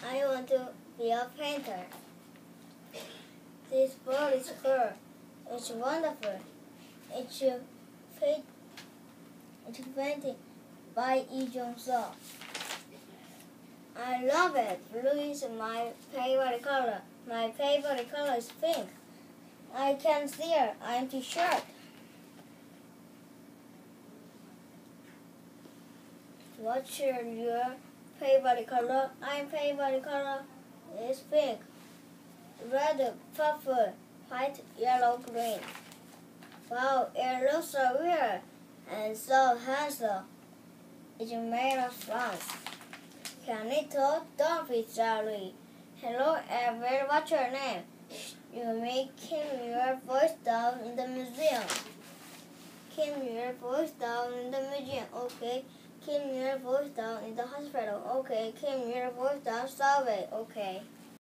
I want to be a painter. This bird is cool. It's wonderful. It's painted by Yi Jong-seo. I love it. Blue is my favorite color. My favorite color is pink. I can't see her. I'm too short. What's your favorite color? My favorite color is pink. Red, purple, white, yellow, green. Wow, it looks so weird and so handsome. It's made of France. Can it talk? Don't be sorry. Hello, everyone. What's your name? You're making your voice down in the museum. Keep your voice down in the museum. Okay. Keep your voice down in the hospital. Okay. Keep your voice down subway. Okay.